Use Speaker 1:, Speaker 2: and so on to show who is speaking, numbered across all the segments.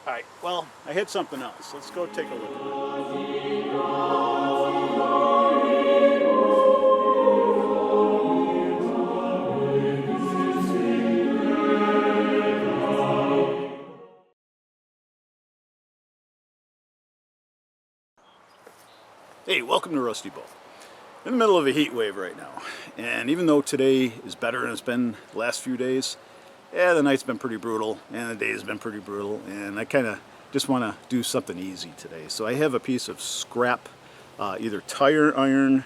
Speaker 1: Alright, well, I hit something else. Let's go take a look at it. Hey, welcome to Rusty Bow. In the middle of a heat wave right now, and even though today is better than it's been the last few days, yeah, the night's been pretty brutal and the day's been pretty brutal, and I kind of just want to do something easy today. So I have a piece of scrap, either tire iron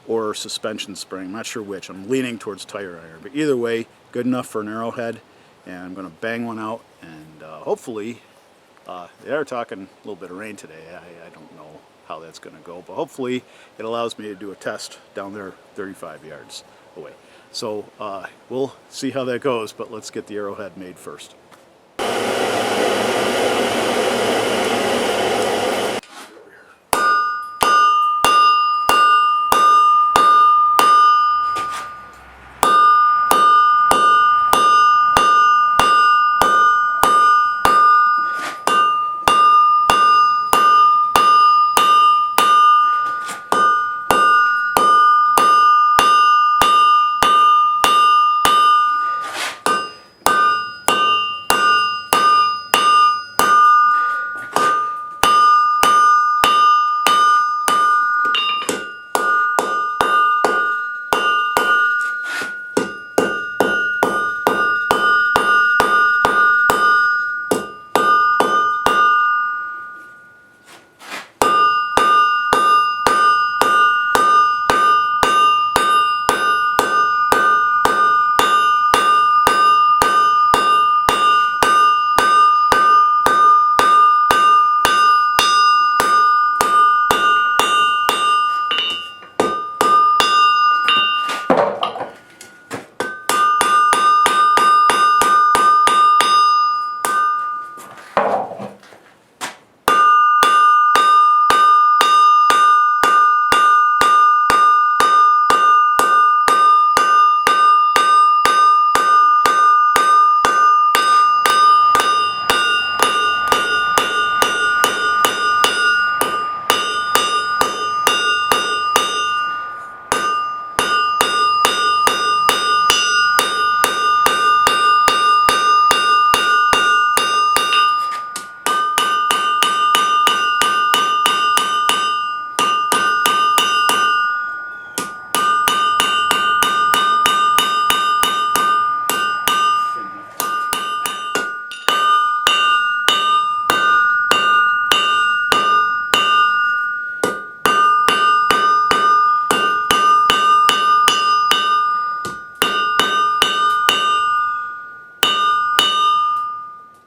Speaker 1: or suspension spring. I'm not sure which. I'm leaning towards tire iron, but either way, good enough for an arrowhead. And I'm going to bang one out, and hopefully, they are talking a little bit of rain today. I don't know how that's going to go, but hopefully it allows me to do a test down there 35 yards away. So we'll see how that goes, but let's get the arrowhead made first.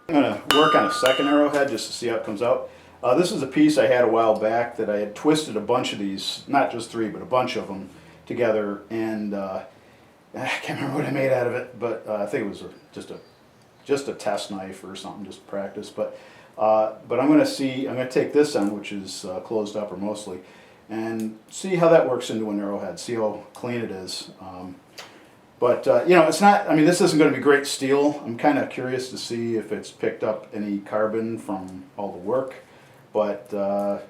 Speaker 1: I'm going to work on a second arrowhead just to see how it comes out. This is a piece I had a while back that I had twisted a bunch of these, not just three, but a bunch of them together, and I can't remember what I made out of it, but I think it was just a test knife or something, just to practice. But I'm going to take this end, which is closed upper mostly, and see how that works into an arrowhead, see how clean it is. But you know, it's not, I mean, this isn't going to be great steel. I'm kind of curious to see if it's picked up any carbon from all the work. But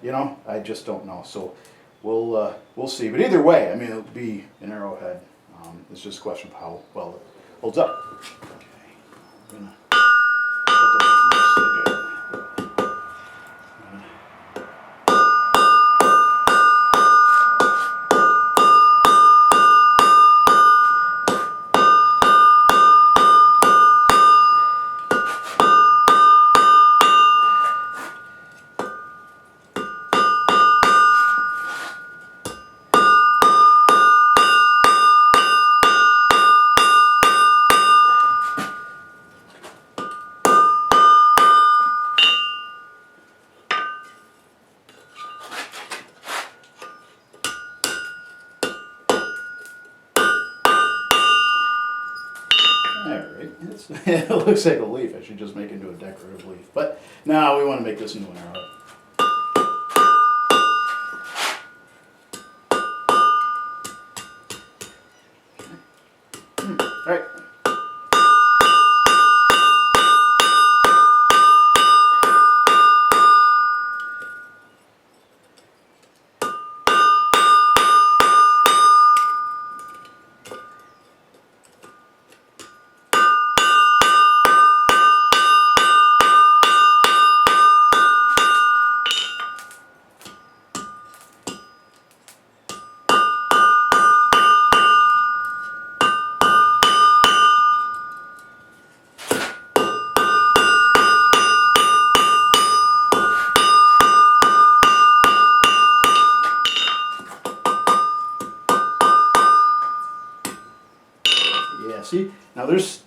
Speaker 1: you know, I just don't know. So we'll see. But either way, I mean, it'll be an arrowhead. It's just a question of how well it holds up. Okay. I'm gonna put the it looks like a leaf. I should just make it into a decorative leaf. But no, we want to make this into an arrowhead. All right.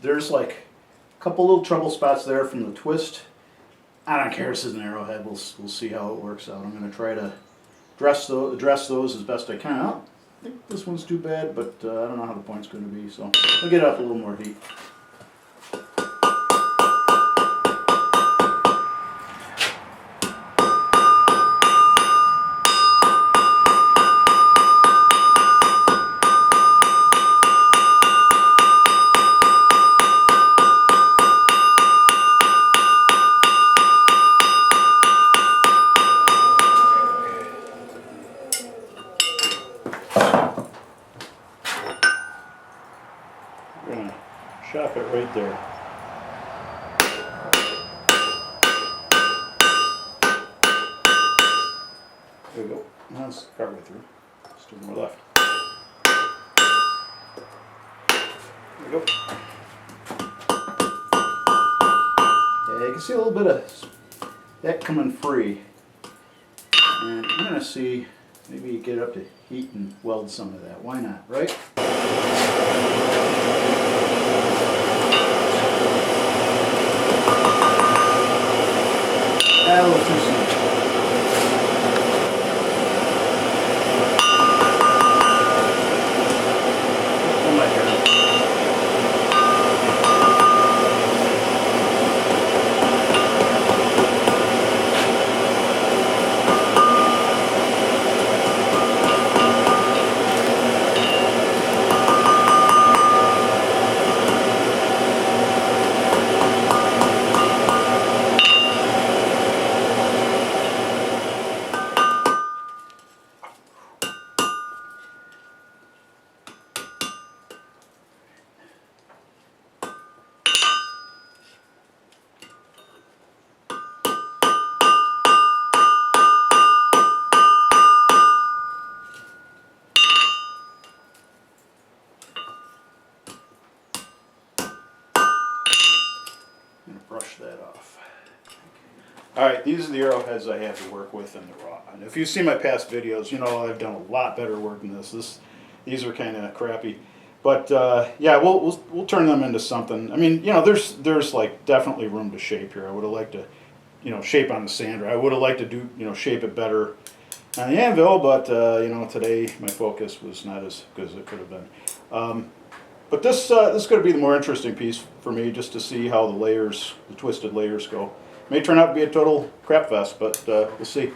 Speaker 1: there's like a couple little trouble spots there from the twist. I don't care, this is an Arrowhead, we'll see how it works out. I'm going to try to address those as best I can. I don't think this one's too bad, but I don't know how the point's going to be, so I'll get it up a little more heat. We're going to shop it right there. There we go. Now it's partway through. Still more left. There we go. Yeah, you can see a little bit of that coming free. And I'm going to see, maybe get up to heat and weld some of that. Why not, right? A little too soon. Oh my God. Brush that off. Alright, these are the arrowheads I have to work with in the raw. And if you've seen my past videos, you know I've done a lot better work than this. These are kind of crappy. But yeah, we'll turn them into something. I mean, you know, there's like definitely room to shape here. I would have liked to, you know, shape on the sander. I would have liked to do, you know, shape it better on the anvil, but you know, today my focus was not as good as it could have been. But this is going to be the more interesting piece for me, just to see how the twisted layers go. May turn out to be a total crap fest, but we'll see.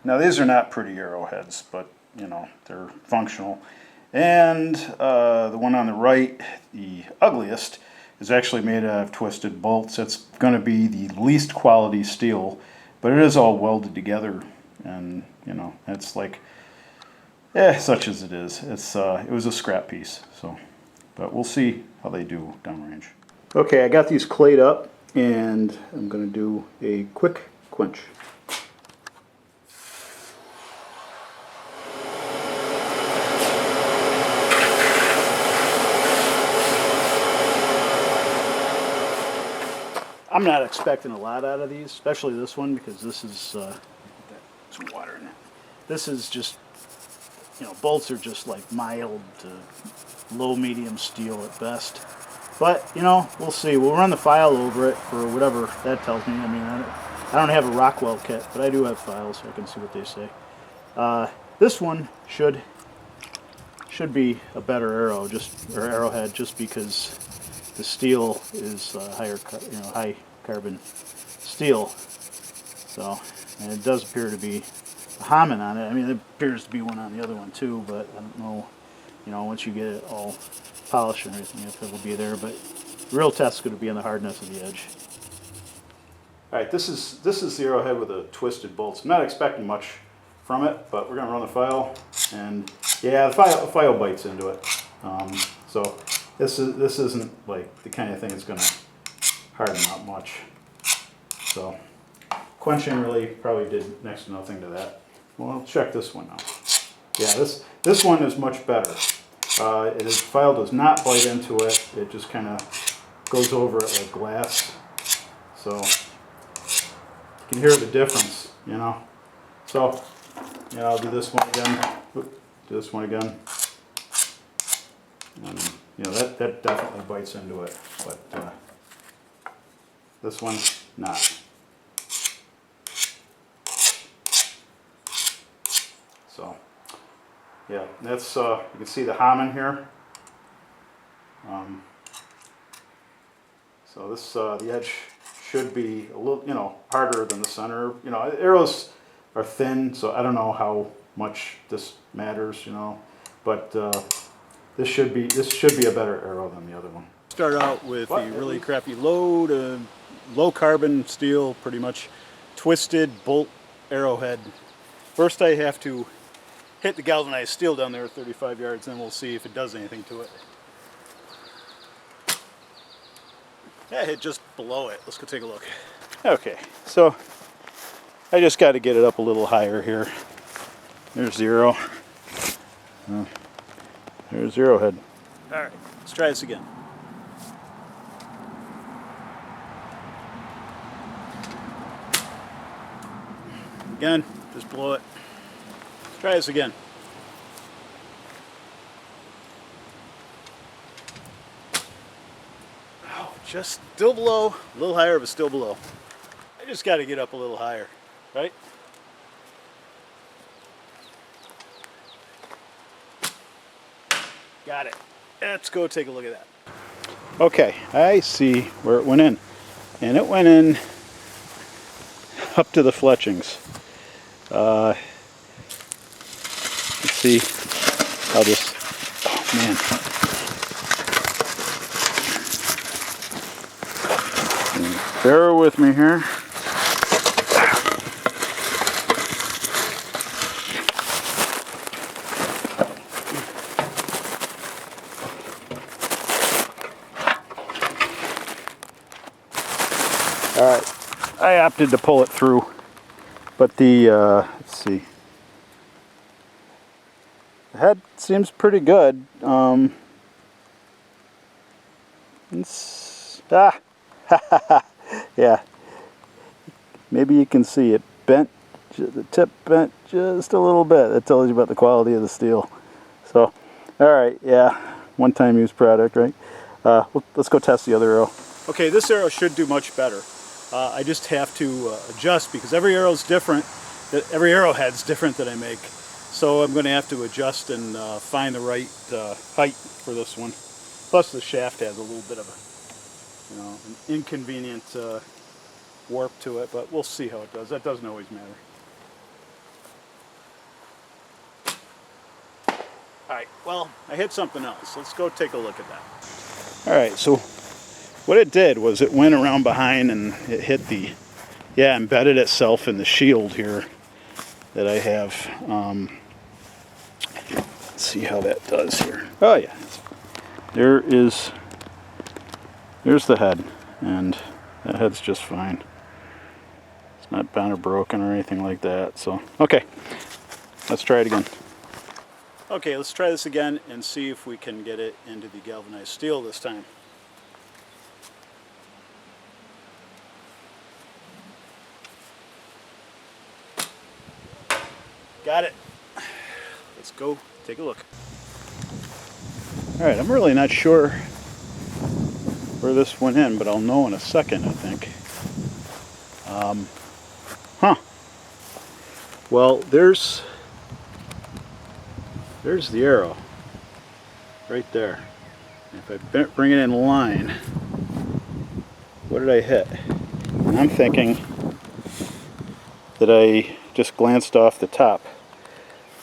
Speaker 1: Now these are not pretty arrowheads, but you know, they're functional. And the one on the right, the ugliest, is actually made out of twisted bolts. It's going to be the least quality steel, but it is all welded together and you know, it's like, such as it is. It was a scrap piece, so, but we'll see how they do downrange. Okay, I got these clayed up, and I'm going to do a quick quench. I'm not expecting a lot out of these, especially this one, because this is some water in it. This is just, you know, bolts are just like mild to low medium steel at best. But, you know, we'll see. We'll run the file over it for whatever that tells me. I mean, I don't have a Rockwell kit, but I do have files, so I can see what they say. This one should be a better arrow, or arrowhead, just because the steel is high carbon steel. So, and it does appear to be a Hammond on it. I mean, it appears to be one on the other one too, but I don't know. You know, once you get it all polished and everything, if it will be there. But the real test is going to be on the hardness of the edge. All right, this is the arrowhead with the twisted bolts. I'm not expecting much from it, but we're going to run the file, and yeah, the file bites into it. So this isn't like the kind of thing that's going to harden out much. So quenching really probably did next to nothing to that. Well, I'll check this one out. Yeah, this one is much better. The file does not bite into it. It just kind of goes over it like glass. So you can hear the difference, you know. So, yeah, I'll do this one again. Do this one again. And, you know, that definitely bites into it, but this one, not. So, yeah, that's, you can see the Hammond here. So this, the edge should be a little, you know, harder than the center. You know, arrows are thin, so I don't know how much this matters, you know, but this should be a better arrow than the other one. Start out with the really crappy low carbon steel, pretty much twisted bolt arrowhead. First I have to hit the galvanized steel down there at 35 yards, and we'll see if it does anything to it. Yeah, hit just below it. Let's go take a look. Okay, so I just got to get it up a little higher here. There's zero. There's arrowhead. All right, let's try this again. Again, just below it. Let's try this again. Oh, just still below, a little higher, but still below. I just got to get up a little higher, right? Got it. Let's go take a look at that. Okay, I see where it went in. And it went in up to the fletchings. Let's see how this, oh man. Bear with me here. Alright, I opted to pull it through, but the, let's see, the head seems pretty good. Yeah, maybe you can see it bent, the tip bent just a little bit. That tells you about the quality of the steel. So, alright, yeah, one-time use product, right? Let's go test the other arrow. Okay, this arrow should do much better. I just have to adjust because every arrow's different. Every arrowhead's different that I make. So I'm going to have to adjust and find the right height for this one. Plus the shaft has a little bit of a, you know, an inconvenient warp to it, but we'll see how it does. That doesn't always matter. Alright, well, I hit something else. Let's go take a look at that. Alright, so what it did was it went around behind and it hit the, embedded itself in the shield here. that I have. Let's see how that does here. Oh yeah, there's the head, and that head's just fine. It's not bent or broken or anything like that. So okay, let's try it again. Okay, let's try this again and see if we can get it into the galvanized steel this time. Got it. Let's go take a look. Alright, I'm really not sure where this went in, but I'll know in a second, I think. Well, there's the arrow right there. If I bring it in line, what did I hit? And I'm thinking that I just glanced off the top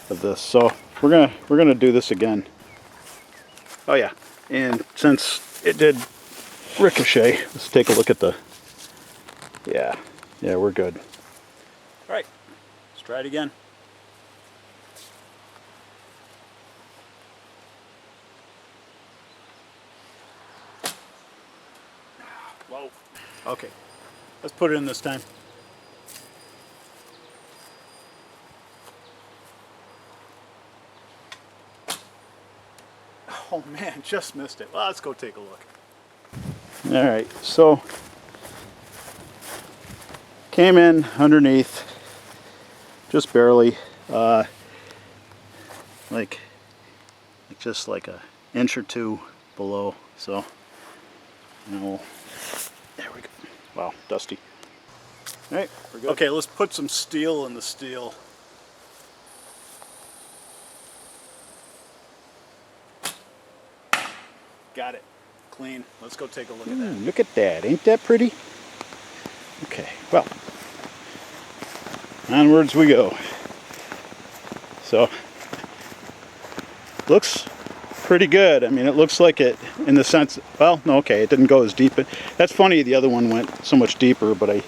Speaker 1: of this. So we're gonna do this again. Oh yeah, and since it did ricochet, let's take a look at the. Yeah, we're good. All right, let's try it again. Whoa. Okay, let's put it in this time. Oh man, just missed it. Well, let's go take a look. All right, so came in underneath, just barely, like just like an inch or two below. So, you know, there we go. Wow, dusty. All right, we're good. Okay, let's put some steel in the steel. Got it. Clean. Let's go take a look at that. Look at that. Ain't that pretty? Okay, well, onwards we go. So, looks pretty good. I mean, it looks like it in the sense, well, no, okay, it didn't go as deep. That's funny, the other one went so much deeper, but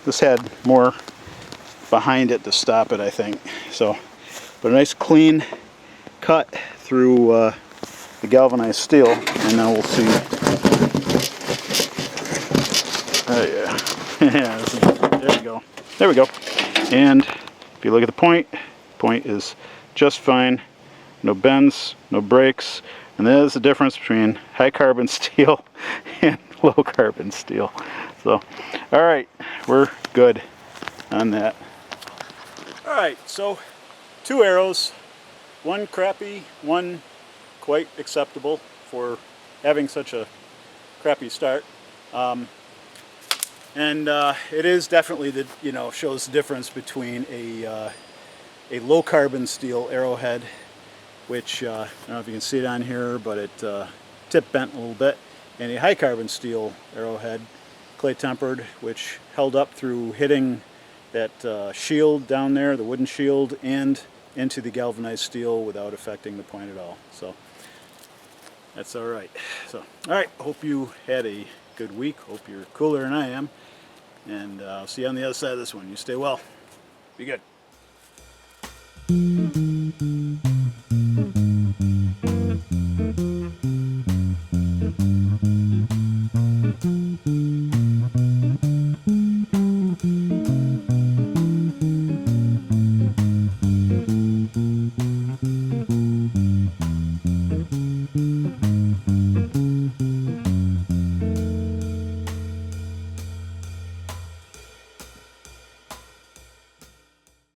Speaker 1: this had more behind it to stop it, I think. So, but a nice clean cut through the galvanized steel, and now we'll see. Oh yeah, yeah. There we go. There we go. And if you look at the point is just fine. No bends, no breaks, and there's the difference between high carbon steel and low carbon steel. So, all right, we're good on that. All right, so 2 arrows, one crappy, one quite acceptable for having such a crappy start, and it is definitely the shows the difference between a low carbon steel arrowhead, which I don't know if you can see it on here, but it tip bent a little bit, and a high carbon steel arrowhead, clay tempered, which held up through hitting that shield down there, the wooden shield, and into the galvanized steel without affecting the point at all. So that's all right. So, all right, hope you had a good week. Hope you're cooler than I am. And I'll see you on the other side of this one. You stay well. Be good.